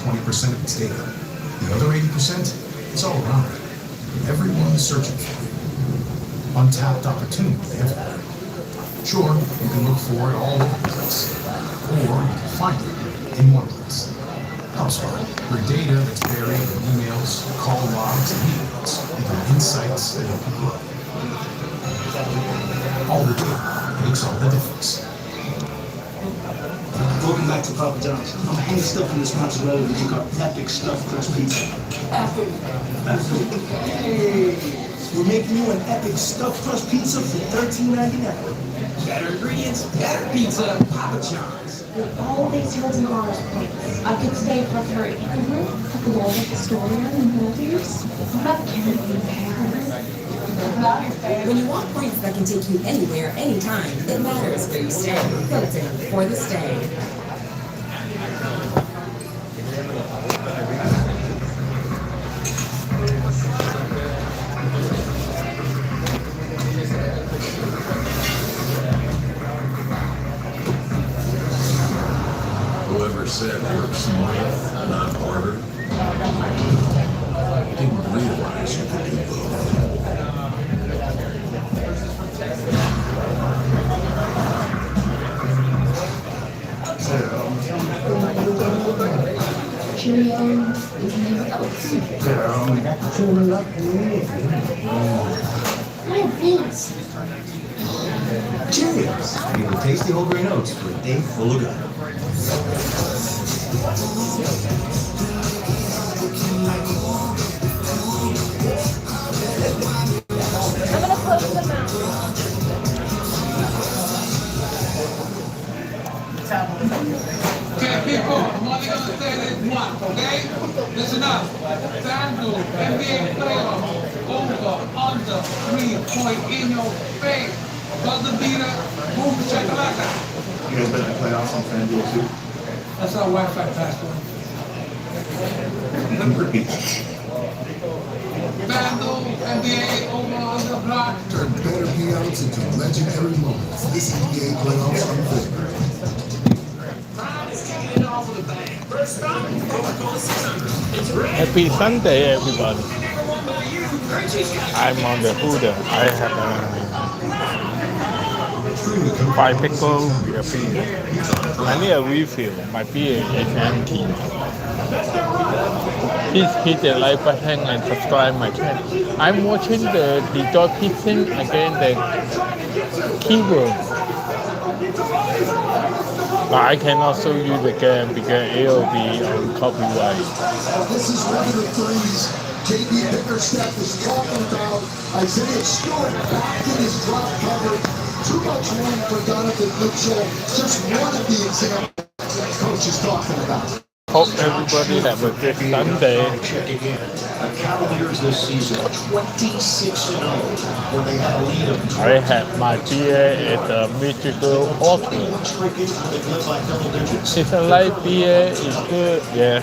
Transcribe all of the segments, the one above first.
20% of its data. The other 80% is all around it. Everyone's searching for it. Untapped opportunity everywhere. Sure, you can look for it all over the place, or you can find it in one place. HubSpot, your data that's buried in emails, call logs, and emails, and insights that help you grow. All the data makes all the difference. Welcome back to Papa John's. I'm hanging stuff in this mozzarella that you got epic stuffed crust pizza. Epic. Hey, we're making you an epic stuffed crust pizza for $13.99. Better ingredients, better pizza, Papa John's. All these $1,000 points. I could stay for free. I could go to the store and movies. I can't be parents. When you want points that can take you anywhere, anytime, it matters where you stay. Hilton, for the stay. Whoever said work smarter, not harder, didn't realize you could do both. Cheerios. Give the tasty whole grain oats for a day full of good. I'm gonna close them out. Okay, people, I'm only gonna say this once, okay? Listen up. FanDuel, NBA playoffs, over, under, 3-point in your face. Buzzer beater, boom, shakalaka. You guys bet the playoffs on FanDuel too? That's our Wi-Fi password. FanDuel, NBA, over, under, block. Turn better payouts into legendary moments. This NBA playoffs unfold. Happy Sunday, everybody. I'm on the Huda. I have a 5 pickle beer. I need a refill. My beer is empty. Please hit the like button and subscribe my channel. I'm watching the Detroit Pistons against the Keywords. But I cannot show you the game because it will be on copyright. This is one of the threes JB Bickerstaff is talking about. Isaiah Stewart back in his drop cover. Too much room for Donovan Mitchell. Just one of the examples that coach is talking about. Hope everybody have a good Sunday. Checking in. The Cavaliers this season 26-0 when they had a lead of I had my beer at the Mythical Hotel. they led by double digits. It's a light beer, it's good, yeah.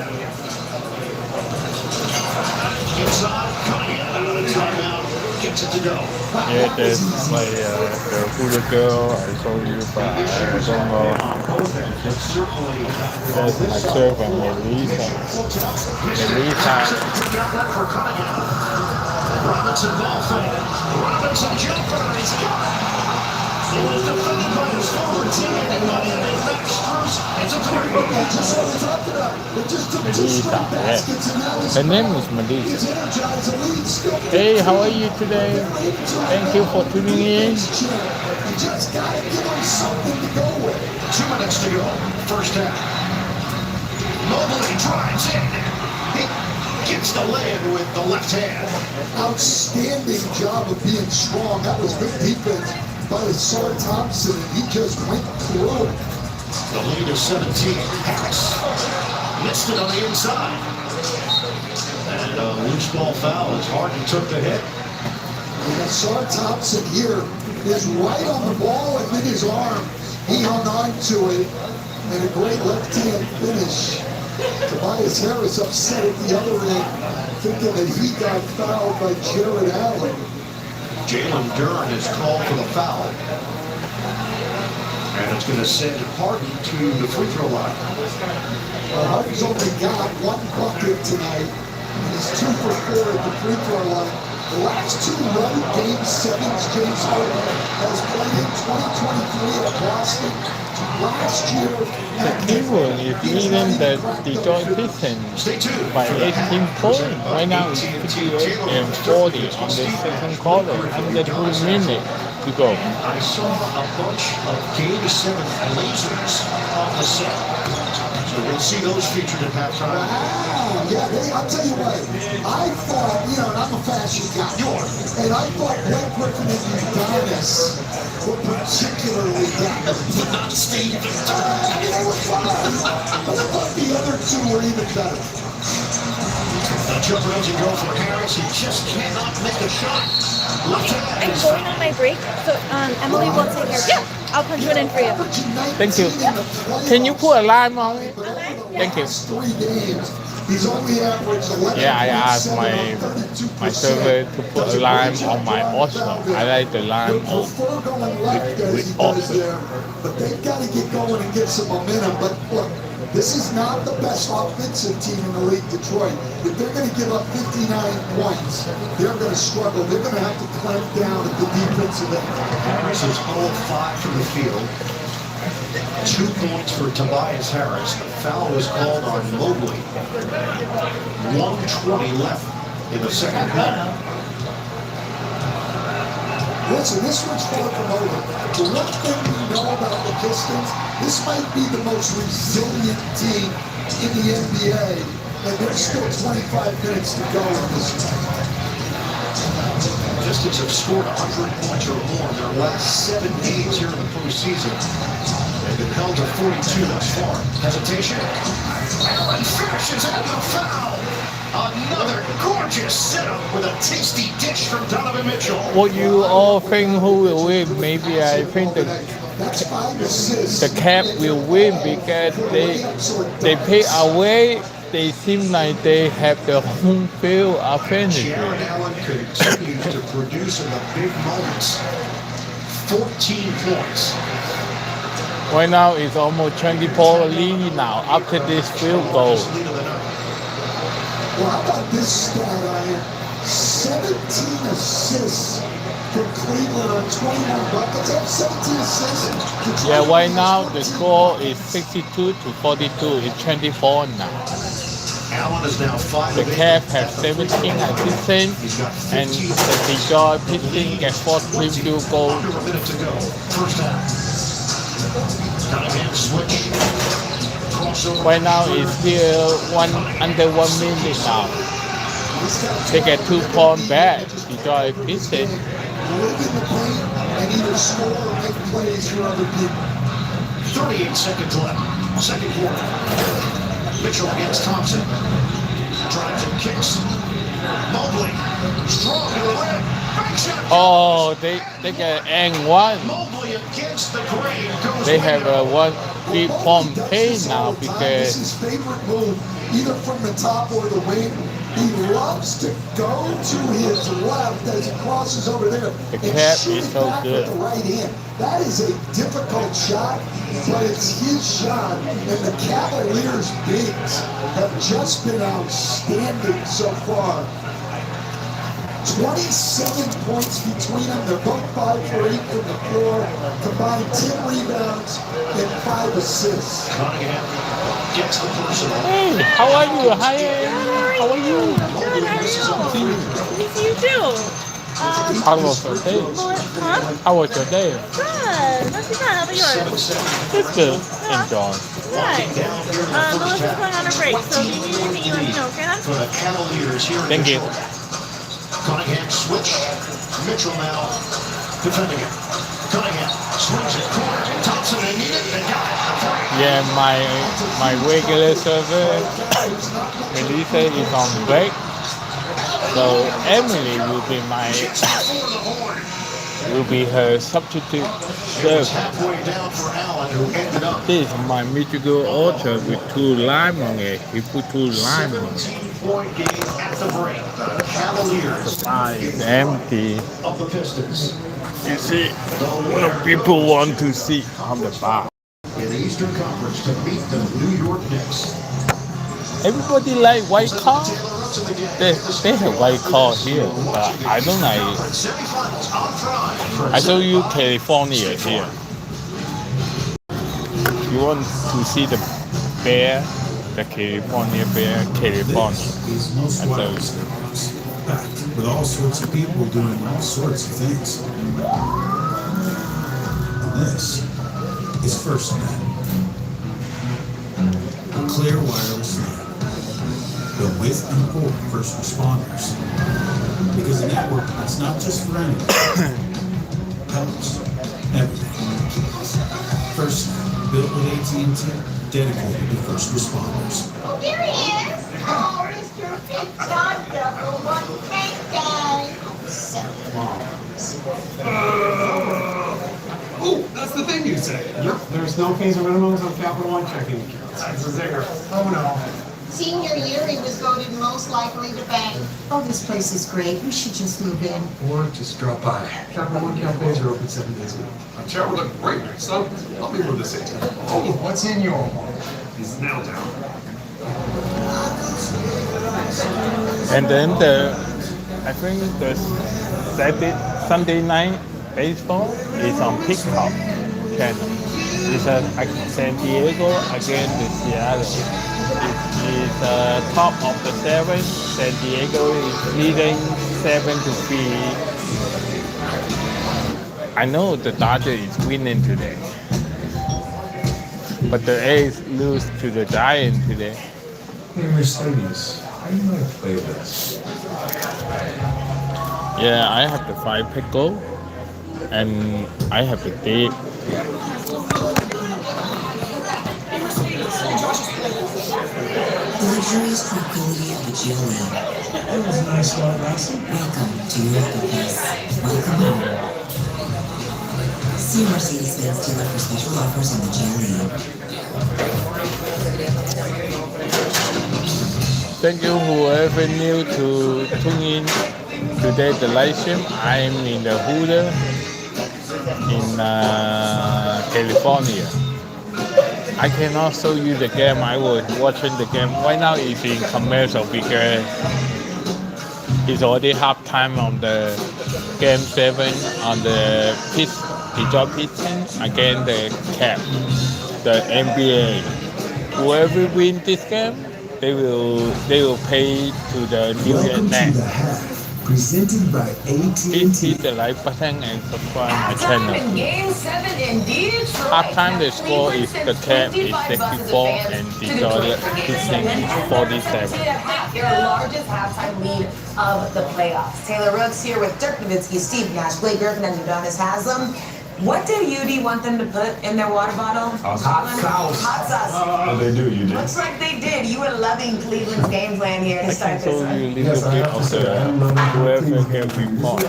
Inside, Cunningham, timeout, gets it to go. Yeah, that's my the Huda girl I saw you, but I don't know. That's myself and Melissa. Robinson ball fake. Robinson jumper. He's got it. He was defended by his former teammate, but in the next Spurs, it's a three. Just what we talked about. It just took 2 straight baskets and now he's Her name is Melissa. energized the lead. Still Hey, how are you today? Thank you for tuning in. you just gotta give him something to go with. 2 minutes to go. First half. Mobley drives in. He gets the lay-in with the left hand. Outstanding job of being strong. That was good defense by Ausar Thompson, and he just went through it. The lead is 17. Harris missed it on the inside. And a loose ball foul as Harden took the hit. And Ausar Thompson here is right on the ball, and with his arm, he hung on to it, and a great left-hand finish. Tobias Harris upset at the other end, thinking that he got fouled by Jared Allen. Jalen Duren is called for the foul. And it's going to send Harden to the free throw line. Harden's only got one bucket tonight. He's 2 for 4 at the free throw line. The last 2 road game 7s James Harden has played in 2023 at Boston. Last year, Cleveland is leading the Detroit Pistons by 18 points. Right now it's 58 and 40 on the second quarter, under 2 minutes to go. I saw a bunch of Game 7 lasers off the set. So we'll see those featured at halftime. wow, yeah, I'll tell you what, I thought, and I'm a fashion guy, and I thought Blake Griffin and Udonis were particularly down. Not Steve. They were fine, but I thought the other 2 were even better. The jumper doesn't go for Harris. He just cannot make a shot. Left hand I'm is going on my break, so Emily will take care of it. Yeah, I'll punch it in for you. Thank you. Can you put a lime on it? Thank you. 3 games, he's only averaged 11. Yeah, I asked my server to put a lime on my Oslo. I like the lime on Prefer going left as with he does Oslo. there, but they've got to get going and get some momentum. But look, this is not the best offensive team in the league, Detroit. If they're going to give up 59 points, they're going to struggle. They're going to have to clamp down at the defensive end. Harris is 0-5 from the field. 2 points for Tobias Harris. The foul was called on Mobley. 1:20 left in the second half. Listen, this one's far from over. The one thing we know about the Pistons, this might be the most resilient team in the NBA, and there's still 25 minutes to go in this one. Pistons have scored 100 points or more in their last 7 games here in the postseason. They've been held to 42 thus far. Hesitation. Allen finishes at the foul. Another gorgeous setup with a tasty dish from Donovan Mitchell. What you all think who will win? Maybe I think That's 5 assists. the Cap will win because they play away. They seem like they have the home field advantage. Jared Allen continues to produce in the big moments. 14 points. Right now it's almost 24 lead now after this field goal. Lead of the night. Well, how about this stat on here? 17 assists for Cleveland on 21 buckets. That's 17 assists. Yeah, right now the score is 62 to 42. It's 24 now. Allen is now 5 The of 8. Cap have 17 assists and the Detroit Pistons get 43 field goals. Under a minute to go. First half. Cunningham switch. Crossover. Right now it's still under 1 minute now. They get 2 points back. Detroit Pistons. Live in the paint and either score or make plays for other people. 38 seconds left. Second quarter. Mitchell against Thompson. Drives and kicks. Mobley. Strong to the rim. Big shot. Oh, they get and one. Mobley against the grain. Goes They have winner. a 1 3-point pay now This because is his favorite move, either from the top or the wing. He loves to go to his left as he crosses over there The and Cap shoot is it so back good. with the right hand. That is a difficult shot, but it's his shot. And the Cavaliers' bigs have just been outstanding so far. 27 points between them. They're both 5 for 8 from the floor. Combined 10 rebounds and 5 assists. Cunningham gets the personal. hey, how are you? Hi, how are you? Good, how are you? Nice to you too. How was your day? Huh? How was your day? Good. Not too bad. How about yours? It's good. Enjoy. Good. Melissa's going on her break, so if you need anything, you let me know, okay? hon? For the Cavaliers here. in Thank you. Detroit. Cunningham switch. Mitchell now defending it. Cunningham swings it corner. Thompson, they need it. They got it. Yeah, my regular server, Melissa is on break, so Emily will be her substitute server. Halfway down for Allen, who ended up This is my Michigan Orchard with 2 lime on it. He put 2 lime on it. 17-point game at the break. The Cavaliers It's empty. of the Pistons. You see, what people want to see on the bar. In the Eastern Conference to meet the New York Knicks. Everybody like white car. They have white car here, but I don't like. I show you California here. You want to see the bear, the California bear, California. These most wireless networks, packed with all sorts of people doing all sorts of things. And this is FirstNet, a clear wireless net built with and for first responders. Because a network that's not just for anyone, helps everything. FirstNet, built with AT&T, dedicated to first responders. Oh, here he is! Oh, Mr. Big John Double, what great day! So Oh, that's the thing you say. Yep, there's no fees or minimums on Capital One checking accounts. That's a zinger. Oh, no. Senior year, he was voted most likely to bank. Oh, this place is great. We should just move in. Or just drop by. Capital One cafes are open 7 days a week. Our chair would look great, so help me with this thing. Oh, what's in your wallet? He's now down. And then I think the Sunday night baseball is on Peacock channel. It's San Diego against the Seattle. It is top of the 7th. San Diego is leading 7-3. I know the Dodgers is winning today, but the A's lose to the Giants today. Hey, Mercedes, how do you like to play this? Yeah, I have the fried pickle, and I have the dip. The luxurious tranquility of the GLE. That was a nice lot, Lassie. Welcome to your place. Welcome home. See a Mercedes-Benz dealer for special offers on the GLE. Thank you whoever new to tune in today the live stream. I'm in the Hooter in California. I cannot show you the game. I was watching the game. Right now it's in commercial because it's already halftime on the game 7 on the Detroit Pistons against the Cavs, the NBA. Whoever wins this game, they will pay to the New York Nets. Presented by AT&T. Hit the like button and subscribe my channel. Game 7 in Detroit. Halftime the score is the Cavs is 64 and Detroit Pistons is 47. Their largest halftime lead of the playoffs. Taylor Rooks here with Dirk Nowitzki, Steve Nash, Blake Griffin, and Udonis Haslam. What did UD want them to put in their water bottle? Hot sauce. Hot sauce. Oh, they do, you did. Looks like they did. You were loving Cleveland's game plan here to I start can show this you a one. little bit of the whoever can report.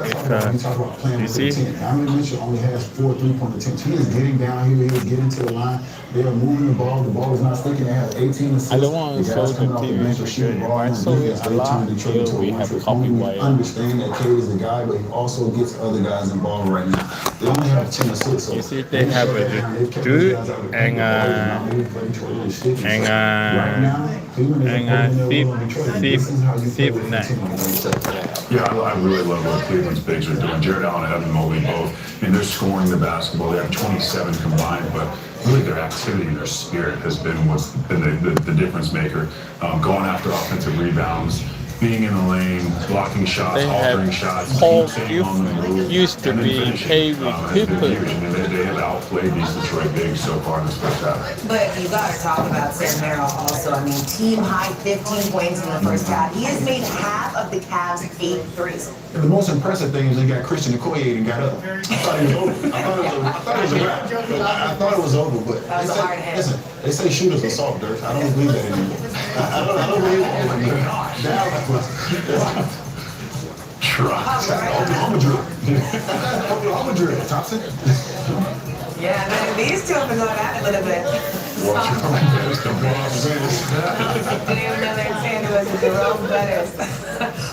You see? Donovan Mitchell only has 4 3-point attempts. He is getting down here. He is getting to the line. They are moving the ball. The ball is not sticking. They have 18 assists. I don't want to show the TV because if I show it a lot, here we have copyright. Understand that Cade is the guy, but he also gets other guys involved right now. They only have 10 assists. So you see, they have a dude and Steve Nash. Yeah, I really love what Cleveland's bigs are doing. Jared Allen and Evan Mobley both. I mean, they're scoring the basketball. They have 27 combined, but really their activity and their spirit has been what's been the difference maker. Going after offensive rebounds, being in the lane, blocking shots, They altering have shots. whole staying on the move, used to and then be finishing, paid with has people. been huge. And they have outplayed these Detroit bigs so far in this first half. But you got to talk about Sam Merrill also. I mean, team high 15 points in the first half. He has made half of the Cavs' 8 threes. And the most impressive thing is they got Christian Okoye and got up. I thought it was over. I thought it was a wrap. I thought it was over, but That was a hard hit. listen, they say shooters are soft, Dirk. I don't believe that anymore. I don't believe that anymore. Now, Try. I'm a dribble. Thompson. Yeah, man, these two have been going at it a little bit. Watch your Didn't even know they were saying to was Jerome Bettis.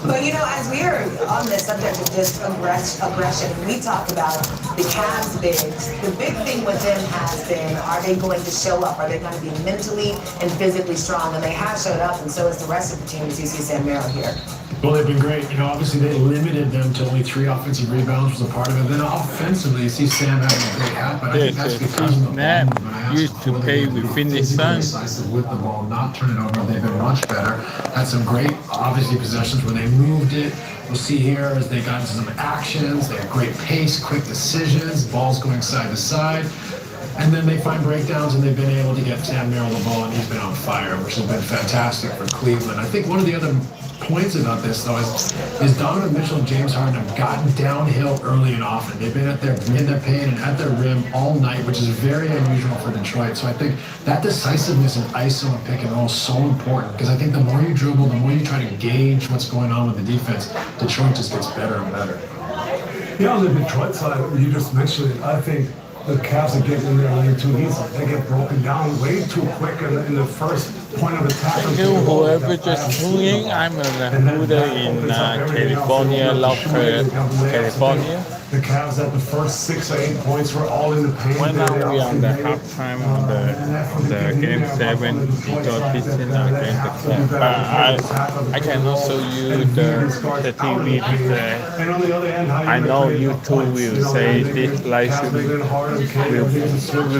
But you know, as we are on the subject of just aggression, we talk about the Cavs bigs. The big thing with them has been, are they going to show up? Are they going to be mentally and physically strong? And they have showed up, and so is the rest of the team, as you see Sam Merrill here. Well, they've been great. You know, obviously they limited them to only 3 offensive rebounds was a part of it. Then offensively, you see Sam having a great half, but I think that's because of the ball. Used to play with Phoenix Suns. Decisive with the ball, not turn it over. They've been much better. Had some great, obviously, possessions where they moved it. We'll see here as they got into some actions. They had great pace, quick decisions, balls going side to side. And then they find breakdowns, and they've been able to get Sam Merrill the ball, and he's been on fire, which has been fantastic for Cleveland. I think one of the other points about this, though, is Donovan Mitchell and James Harden have gotten downhill early and often. They've been in their paint and at their rim all night, which is very unusual for Detroit. So I think that decisiveness in ISO and pick and roll is so important, because I think the more you dribble, the more you try to gauge what's going on with the defense, Detroit just gets better and better. Yeah, on the Detroit side, you just mentioned it, I think the Cavs are getting in there way too easy. They get broken down way too quick in the first point of attack. Thank you, whoever just tuned in. I'm a Huda in California, Love California. The Cavs at the first 6 or 8 points were all in the paint. Right now we are on the halftime of the game 7, Detroit Pistons against the Cavs. But I can also use the TV because I know YouTube will say this live stream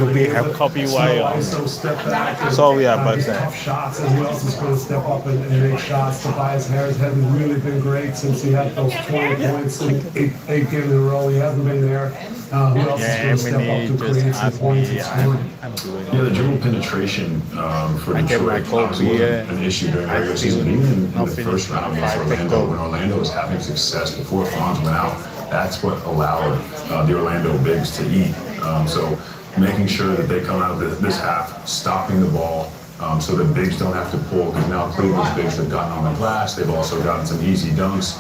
will be have copyright on it. Sorry about that. Shots, and who else is going to step up and make shots? Tobias Harris hasn't really been great since he had those 20 points in 8 games in a row. He hasn't been there. Who else is going to step up to create some points and scoring? Yeah, the dribble penetration for Detroit obviously wasn't an issue during the regular season. Even in the first round against Orlando, when Orlando was having success before Franz went out, that's what allowed the Orlando bigs to eat. So making sure that they come out of this half, stopping the ball, so the bigs don't have to pull, because now Cleveland's bigs have gotten on the glass. They've also gotten some easy dunks.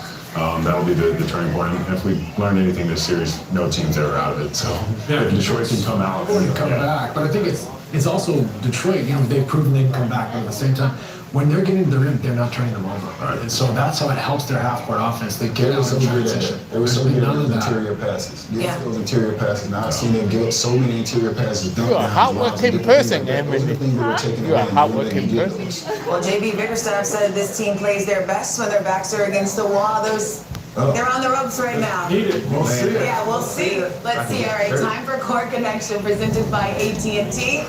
That'll be the turning point. And if we learned anything this series, no team's ever out of it. So if Detroit can come out, come back. But I think it's also Detroit. You know, they've proven they can come back, but at the same time, when they're getting to the rim, they're not turning them over. Right? And so that's how it helps their half-court offense. They get out of transition. There was so many interior passes. Those interior passes. Now I've seen them give up so many interior passes. You are a hardworking person, Emily. You are a hardworking person. Well, JB Bickerstaff said this team plays their best when their backs are against the wall. They're on the ropes right now. We'll see. Yeah, we'll see. Let's see. All right, time for Court Connection presented by AT&T.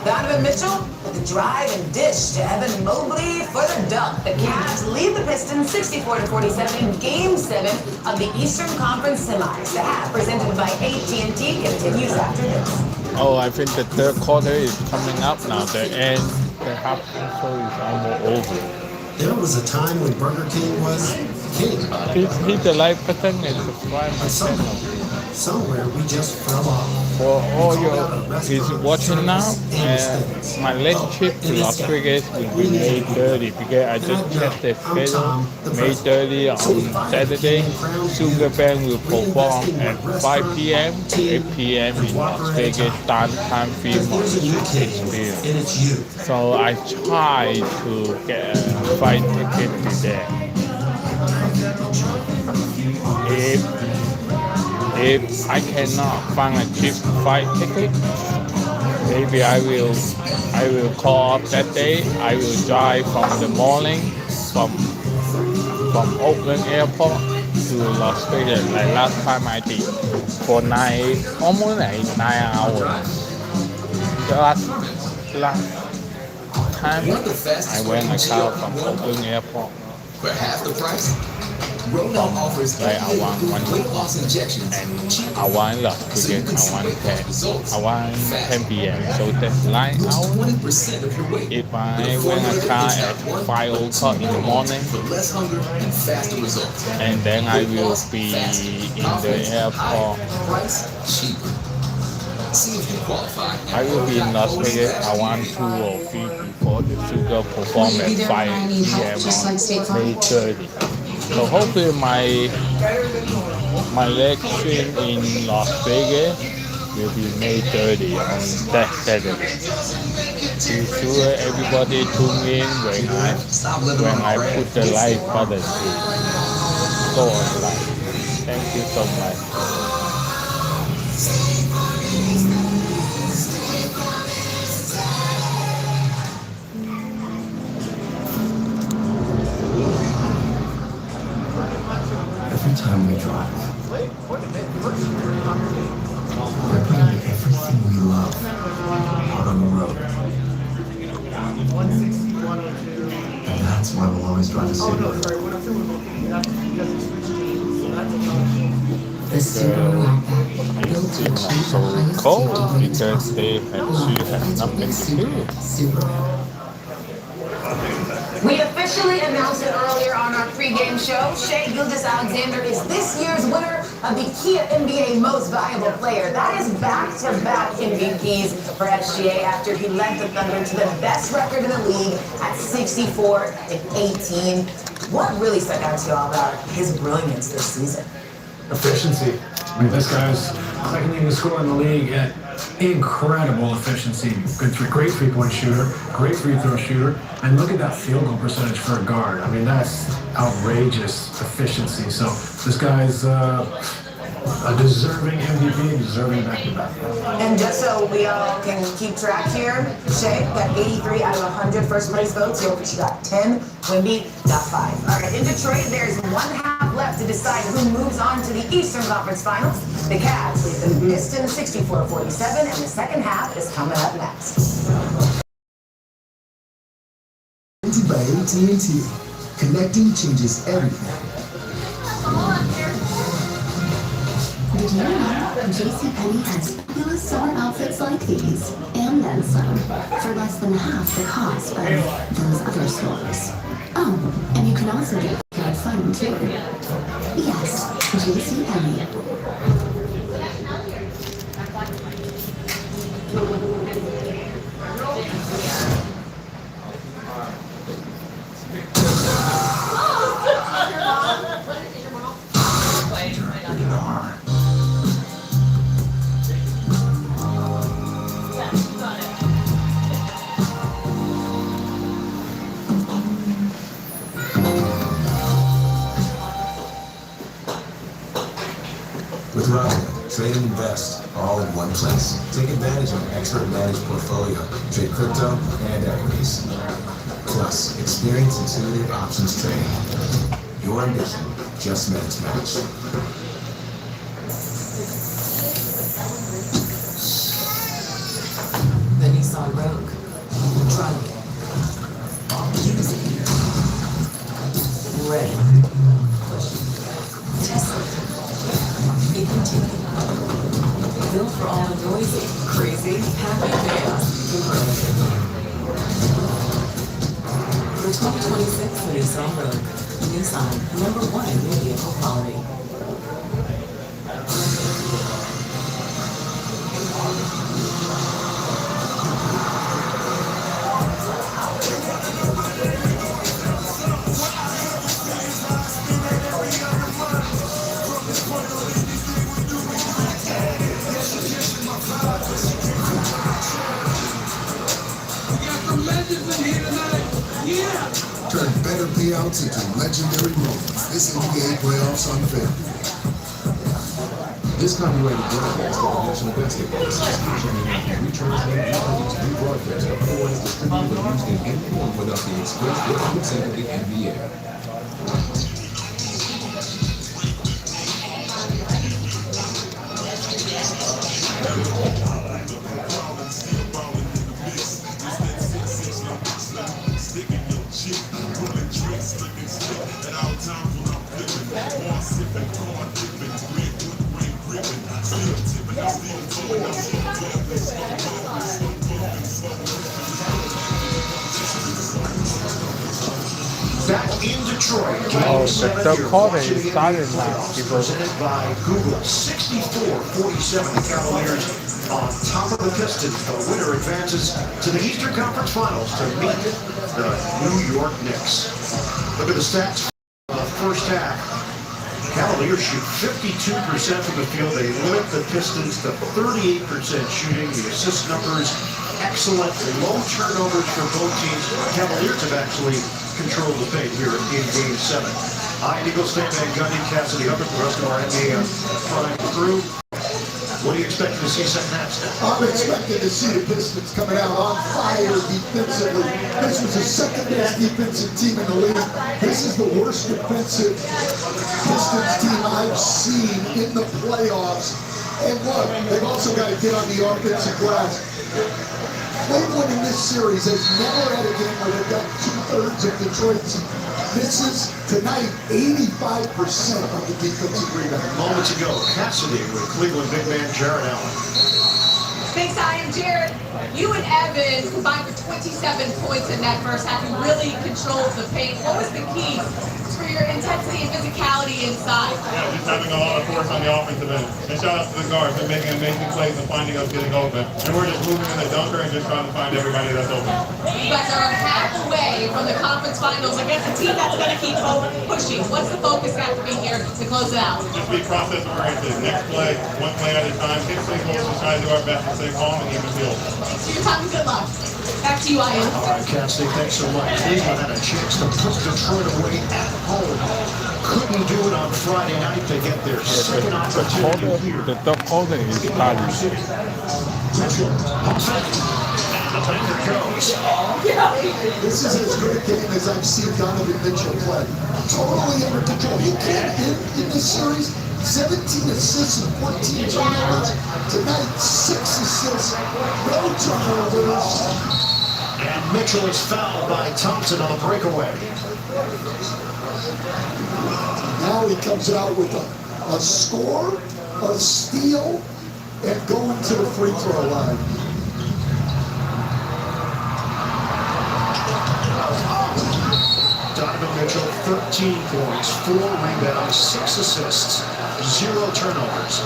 Donovan Mitchell with the drive and dish to Evan Mobley for the dunk. The Cavs lead the Pistons 64-47 in Game 7 of the Eastern Conference Semis. The half presented by AT&T continues after this. Oh, I think the third quarter is coming up now. The half quarter is almost over. There was a time when Burger King was king. Hit the like button and subscribe my channel. Somewhere we just fell off. For all is watching now, my next trip to Las Vegas will be May 30 because I just checked the schedule. May 30 on Saturday, Sugar Band will perform at 5 p.m. to 8 p.m. in Las Vegas downtown film experience. So I try to get a flight ticket to there. If I cannot find a cheap flight ticket, maybe I will call up that day. I will drive from the morning from Oakland Airport to Las Vegas like last time I did for almost 9 hours. Last time I went a car from Oakland Airport. For half the price, Roll-On offers like I want weight loss injections. And I want Las Vegas, I want 10 p.m. So that's 9 hours. If I went a car at 5 o'clock in the morning, Less hunger and faster results. And then I will be in the airport. Price cheaper. See if you qualify. I will be in Las Vegas. I want 2 or 3 before the Sugar perform at 5 p.m. on May 30. So hopefully my next stream in Las Vegas will be May 30 on that Saturday. Be sure everybody tune in when I put the like button. Go on like. Thank you so much. Every time we drive, we're putting everything we love out on the road. And that's why we'll always drive a Subaru. The Subaru Outback, built to achieve the highest Cold safety limits because possible. they have nothing to do. Subaru. We officially announced it earlier on our pregame show. Shai Gilgeous-Alexander is this year's winner of the Kia NBA Most Valuable Player. That is back-to-back MVPs for SGA after he led the Thunder to the best record in the league at 64-18. What really stuck out to you all about his brilliance this season? Efficiency. I mean, this guy's second leading scorer in the league at incredible efficiency. Great three-point shooter, great free throw shooter, and look at that field goal percentage for a guard. I mean, that's outrageous efficiency. So this guy's a deserving MVP, deserving back-to-back. And just so we all can keep track here, Shai got 83 out of 100 first place votes. Jokic got 10. Wemby got 5. All right, in Detroit, there's one half left to decide who moves on to the Eastern Conference Finals. The Cavs lead the Pistons 64-47, and the second half is coming up next. Presented by AT&T. Connecting changes everything. Did you know JCPenney has fabulous summer outfits like these, and then some, for less than half the cost of those other stores? Oh, and you can also get good fun too. Yes, JCPenney. With Robinhood, trade and invest all in one place. Take advantage of an expert managed portfolio. Trade crypto and equities. Plus, experience intuitive options trading. Your ambition just met its match. The Nissan Rogue. Try it. Use it. Ready. Test it. It continues. Built for all the noisy, crazy, happy chaos. The 2026 Nissan Rogue. Nissan, #1 in vehicle quality. Turn better payouts into legendary moments. This NBA playoffs on FanDuel. This copyrighted broadcast of the National Basketball Association may not be retransmitted, reproduced, rebroadcast, otherwise distributed or used in any form without the express written consent of the NBA. Back in Detroit, Oh, Game 7 the here. quarter Watching is the started NBA now, Finals people. presented by Google. 64-47, the Cavaliers on top of the Pistons. The winner advances to the Eastern Conference Finals to meet the New York Knicks. Look at the stats for the first half. Cavaliers shoot 52% from the field. They limit the Pistons to 38% shooting. The assist numbers excellent low turnovers for both teams. Cavaliers have actually controlled the pace here in Game 7. I'm Eagle State Van Gundy, Cassidy Hubbard, the rest of our NBA Prime crew. What are you expecting to see second half? I'm expecting to see the Pistons coming out on fire defensively. This was the second best defensive team in the league. This is the worst defensive Pistons team I've seen in the playoffs. And look, they've also got to get on the offensive glass. Cleveland in this series has never had a game where they've got 2/3 of Detroit's misses. Tonight, 85% of the defensive rebound. Moments ago, Cassidy with Cleveland big man Jared Allen. Thanks, I am Jared. You and Evan combined for 27 points in that first half. You really controlled the paint. What was the key for your intensity and physicality inside? Yeah, just having a lot of force on the offensive end. And shout out to the guards. They're making amazing plays and finding us getting open. And we're just moving in the dunker and just trying to find everybody that's open. You guys are half away from the conference finals against a team that's going to keep pushing. What's the focus got to be here to close it out? Just be process oriented. Next play, one play at a time. Hit singles and try to do our best to stay calm and even feel. Thanks for your time and good luck. Back to you, Ian. All right, Cassidy, thanks so much. Cleveland had a chance to put Detroit away at home. Couldn't do it on Friday night to get their second opportunity here. The top order is Bali. Mitchell, and it goes. This is as good a game as I've seen Donovan Mitchell play. Totally under control. He can't hit in this series. 17 assists and 14 turnovers. Tonight, 6 assists, no turnovers. And Mitchell is fouled by Thompson on a breakaway. Now he comes out with a score, a steal, and going to the free throw line. Donovan Mitchell, 13 points, 4 rebounds, 6 assists, 0 turnovers.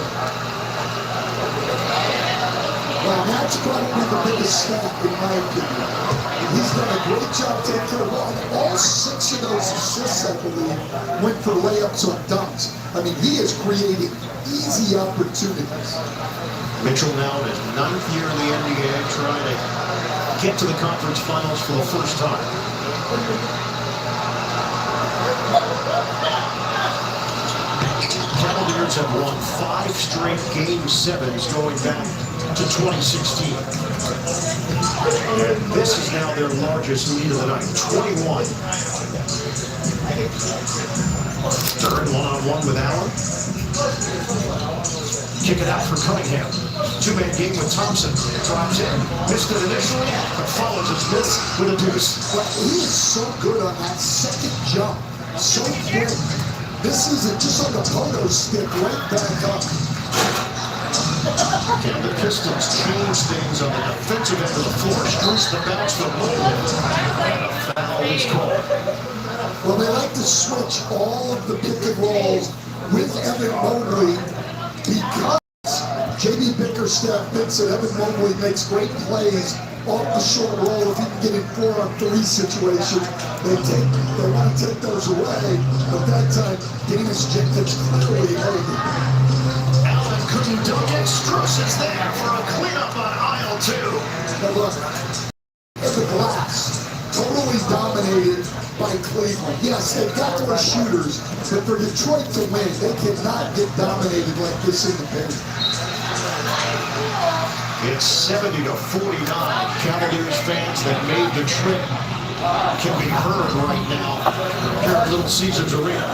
Well, that's probably the biggest stat in my opinion. He's done a great job taking care of all 6 of those assists, I believe, went for layups or dunks. I mean, he is creating easy opportunities. Mitchell now in his 9th year in the NBA, trying to get to the conference finals for the first time. Cavaliers have won 5 straight Game 7s going back to 2016. And this is now their largest lead of the night, 21. Third one-on-one with Allen. Kick it out for Cunningham. 2-man game with Thompson. Drops in. Missed it initially, but follows his miss with a deuce. Well, he is so good on that second jump. So quick. This is just like a pogo stick right back up. And the Pistons change things on the defensive end of the floor. Strikes the bounce for Mobley. And a foul is called. Well, they like to switch all of the pick and rolls with Evan Mobley because J.B. Bickerstaff thinks that Evan Mobley makes great plays off the short roll. If he can get in 4-on-3 situations, they want to take those away. But that time, Davis Jenkins clearly holding. Allen couldn't dunk it. Strus is there for a cleanup on aisle 2. Now look, at the glass, totally dominated by Cleveland. Yes, they've got their shooters, but for Detroit to win, they cannot get dominated like this in the paint. It's 70-49. Cavaliers fans that made the trip can be heard right now here at Little Caesars Arena.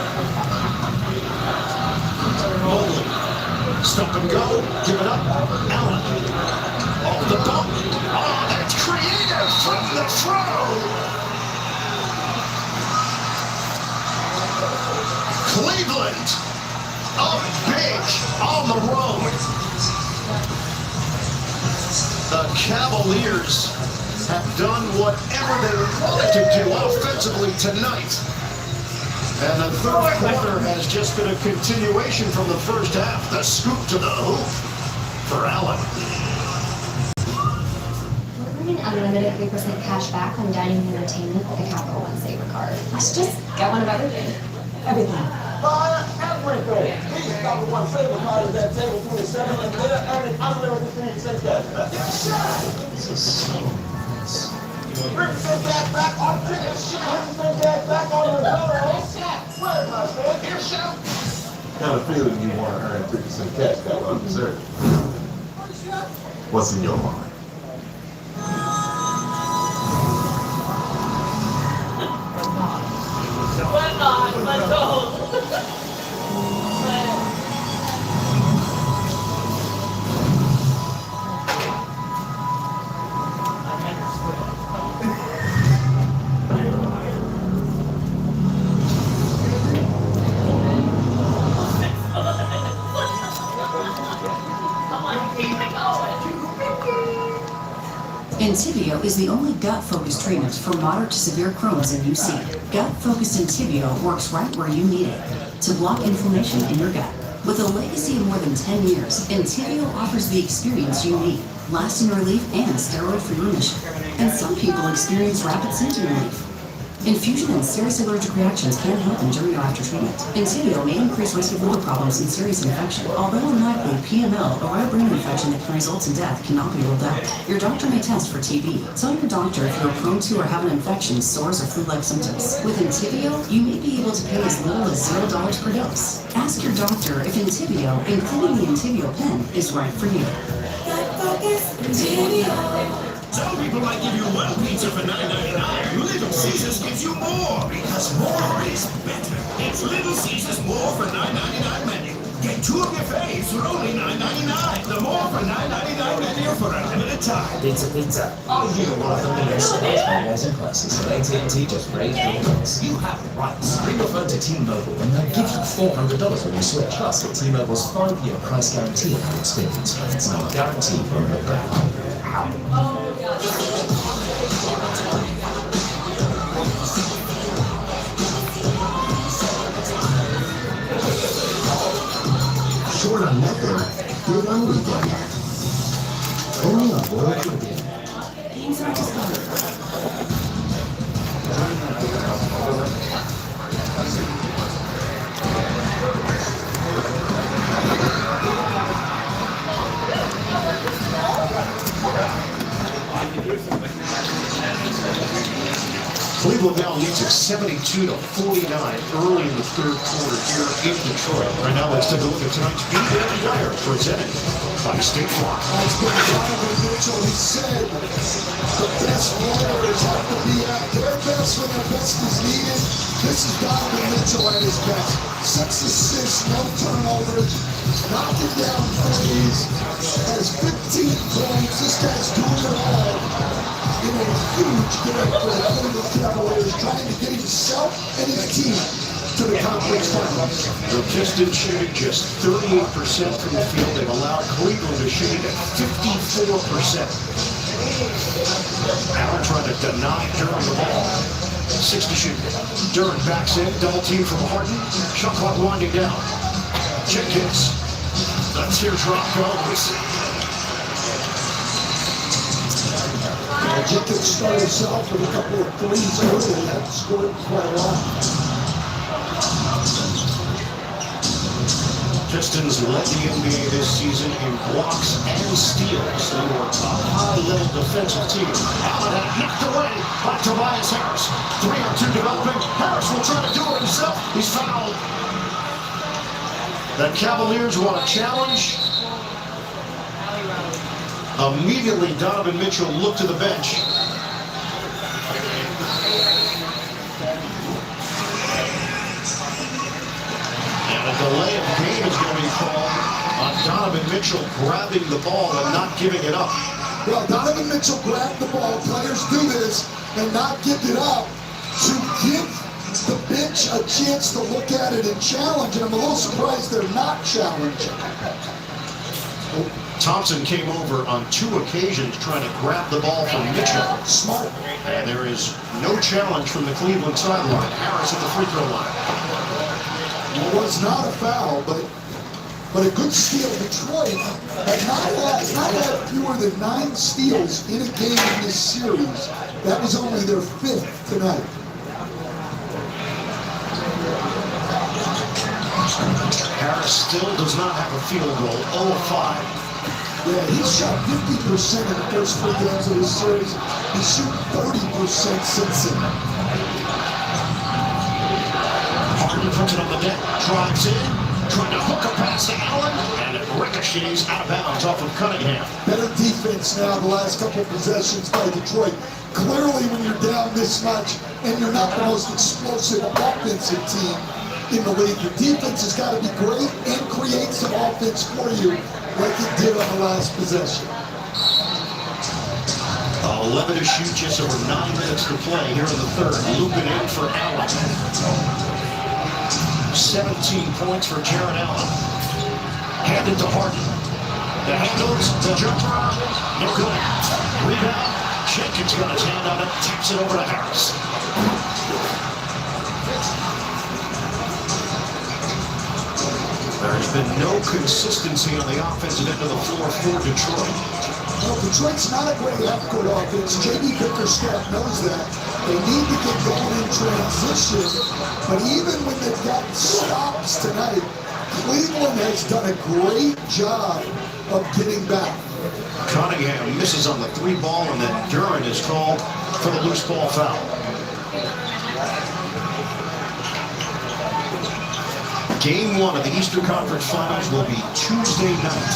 Mobley, stop and go, give it up. Allen, off the bump. Oh, that's creative from the throw. Cleveland, up big on the road. The Cavaliers have done whatever they wanted to do offensively tonight. And the third quarter has just been a continuation from the first half. The scoop to the hoop for Allen. We're earning unlimited 3% cash back on dining and entertainment with the Capital One Saver card. Let's just get one of everything. Everything. free throw. He's about to one save a card at that table 27 and they're earning unlimited 3% cash back. This is so nice. 3% cash back on tickets. 3% cash back on the referrals. Where's my man? Here, Chef. Kind of feeling you want to earn 3% cash back on dessert. What's in your mind? Let's go. Entyvio is the only gut-focused treatment for moderate to severe Crohn's and UC. Gut-focused Entyvio works right where you need it to block inflammation in your gut. With a legacy of more than 10 years, Entyvio offers the experience you need, lasting relief and steroid-free remission. And some people experience rapid symptom relief. Infusion and serious allergic reactions can happen during or after treatment. Entyvio may increase risk of liver problems and serious infection. Although unlikely, PML, a rare brain infection that can result in death, cannot be ruled out. Your doctor may test for TB. Tell your doctor if you are prone to or have an infection, sores, or flu-like symptoms. With Entyvio, you may be able to pay as little as $0 per dose. Ask your doctor if Entyvio, including the Entyvio pen, is right for you. Some people might give you one pizza for $9.99. Little Caesars gives you more because more is better. It's Little Caesars more for $9.99 menu. Get two of your faves for only $9.99. The more for $9.99 menu for a limited time. Pizza. Are you one of the million stars by rising prices at AT&T just raised your price? You have the rights. Bring your phone to T-Mobile and they'll give you $400 when you switch. Plus, get T-Mobile's 5-year price guarantee on your experience plans. Now, guaranteed for a brand. Short on nothing, big on weekend. Only on World Weekend. Games are just Cleveland now leads at 72-49 early in the third quarter here in Detroit. Right now, let's take a look at tonight's Be Daily Wire presented by State Farm. Donovan Mitchell, he said the best players have to be at their best when their best is needed. This is Donovan Mitchell at his best. 6 assists, no turnovers, knocking down threes, has 15 points. This guy's doing it all in a huge game for the Cleveland Cavaliers, trying to get himself and his team to the conference finals. The Pistons shooting just 38% from the field. They've allowed Cleveland to shoot it at 54%. Allen trying to deny Durham the ball. 60 shoot. Durham backs in, double team from Harden. Shot clock winding down. Jenkins. The teardrop goes. Jenkins started us off with a couple of threes early and scored quite a lot. Pistons led the NBA this season in blocks and steals. They were a high-level defensive team. Allen had it knocked away by Tobias Harris. 3-on-2 developing. Harris will try to do it himself. He's fouled. The Cavaliers want a challenge. Immediately, Donovan Mitchell looked to the bench. And a delay of game is going to be called on Donovan Mitchell grabbing the ball and not giving it up. Well, Donovan Mitchell grabbed the ball. Players do this and not give it up to give the bench a chance to look at it and challenge. And I'm a little surprised they're not challenging. Thompson came over on 2 occasions trying to grab the ball from Mitchell. Smart. And there is no challenge from the Cleveland sideline. Harris at the free throw line. It was not a foul, but a good steal. Detroit has not had fewer than 9 steals in a game in this series. That was only their 5th tonight. Harris still does not have a field goal, 0 of 5. Yeah, he shot 50% in the first 3 games of his series. He's shooting 30% since then. Harden puts it on the net, drives in, trying to hook a pass to Allen, and it ricochets out of bounds off of Cunningham. Better defense now the last couple of possessions by Detroit. Clearly when you're down this much and you're not the most explosive offensive team in the league, your defense has got to be great and create some offense for you like it did on the last possession. 11 to shoot, just over 9 minutes to play here in the third. Looping in for Allen. 17 points for Jared Allen. Handed to Harden. The handles, the jumper, no good. Rebound. Jenkins got his hand on it, taps it over to Harris. There has been no consistency on the offensive end of the floor for Detroit. Well, Detroit's not a great half-court offense. J.B. Bickerstaff knows that. They need to get going in transition. But even when they've got stops tonight, Cleveland has done a great job of getting back. Cunningham misses on the 3-ball, and then Duren is called for the loose ball foul. Game 1 of the Eastern Conference Finals will be Tuesday night.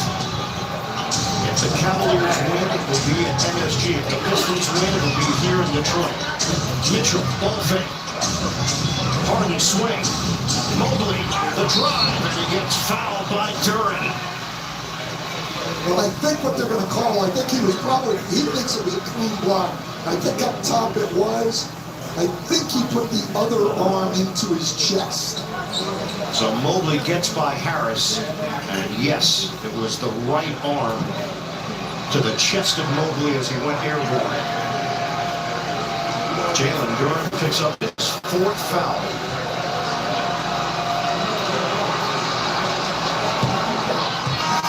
If the Cavaliers win, it will be at MSG. If the Pistons win, it will be here in Detroit. Mitchell, ball fake. Harden swing. Mobley, the drive, and he gets fouled by Duren. Well, I think what they're going to call, I think he thinks it was a clean block. I think up top it was. I think he put the other arm into his chest. So Mobley gets by Harris, and yes, it was the right arm to the chest of Mobley as he went airborne. Jalen Duren picks up his 4th foul.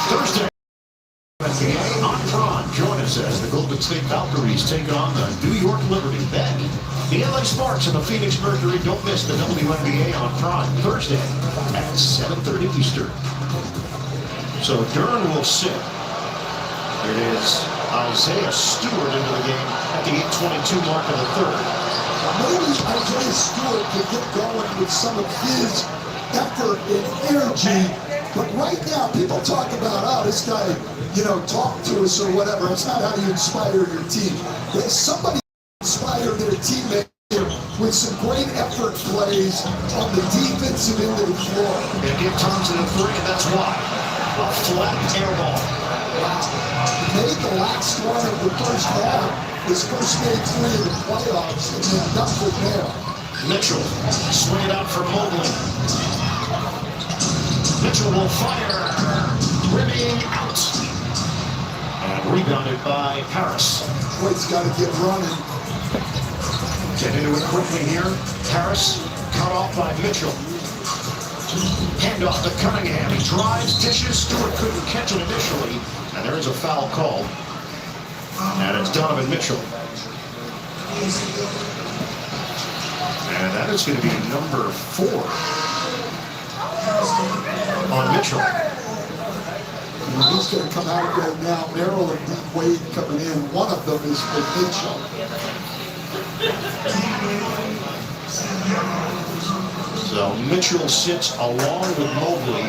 Thursday, NBA on Tron. Join us as the Golden State Valkyries take on the New York Liberty. Then the LA Sparks and the Phoenix Mercury. Don't miss the WNBA on Tron Thursday at 7:30 Eastern. So Duren will sit. It is Isaiah Stewart into the game at the 8:22 mark of the third. Maybe Isaiah Stewart can get going with some of his effort and energy. But right now, people talk about, oh, this guy, talk to us or whatever. It's not how you inspire your team. There's somebody inspire their teammate with some great effort plays on the defensive end of the floor. They give Thompson a 3, and that's why. A flat air ball. He made the last one of the first half. His first made 3 of the playoffs, and then nothing there. Mitchell, swing it out for Mobley. Mitchell will fire. Rimming out. And rebounded by Harris. Detroit's got to get running. Get into it quickly here. Harris cut off by Mitchell. Handoff to Cunningham. He drives, dishes. Stewart couldn't catch it initially. And there is a foul called. And it's Donovan Mitchell. And that is going to be number 4 on Mitchell. He's going to come out there now. Merrill and Dean Wade coming in. One of them is for Mitchell. So Mitchell sits along with Mobley,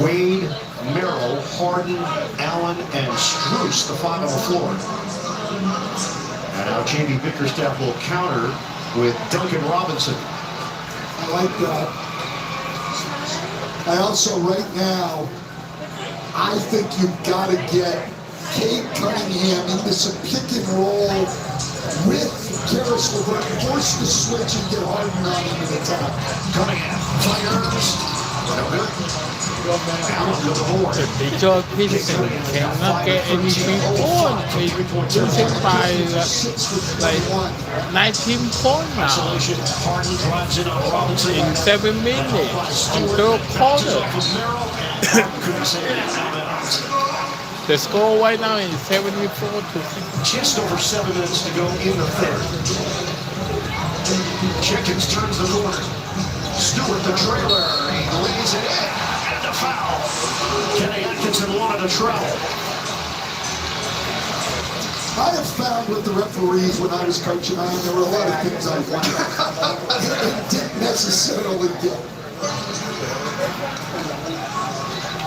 Wade, Merrill, Harden, Allen, and Strus, the 5 on the floor. And now J.B. Bickerstaff will counter with Duncan Robinson. I like that. I also, right now, I think you've got to get Cade Cunningham into some pick and roll with Karis LeVert. Force the switch and get Harden on him in the top. Cunningham fires. No good. Allen to the board. Detroit Pistons cannot get anything on. They losing by like 19 points now. Harden drives in on Robinson in 7 minutes in third quarter. The score right now is 74 to 50. Just over 7 minutes to go in the third. Jenkins turns the corner. Stewart, the trailer. He lays it in. And a foul. Kenny Atkinson wanted to travel. I have found with the referees when I was coaching on, there were a lot of things I wanted and didn't necessarily get.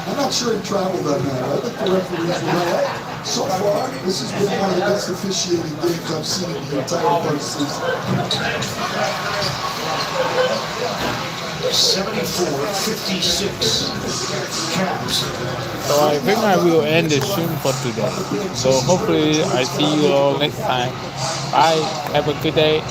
I'm not sure he traveled on that. I think the referees were right. So far, this has been one of the best officiating games I've seen in the entire postseason. 74-56. Cavs. So I think I will end the stream for today. So hopefully I see you all next time. Bye. Have a good day.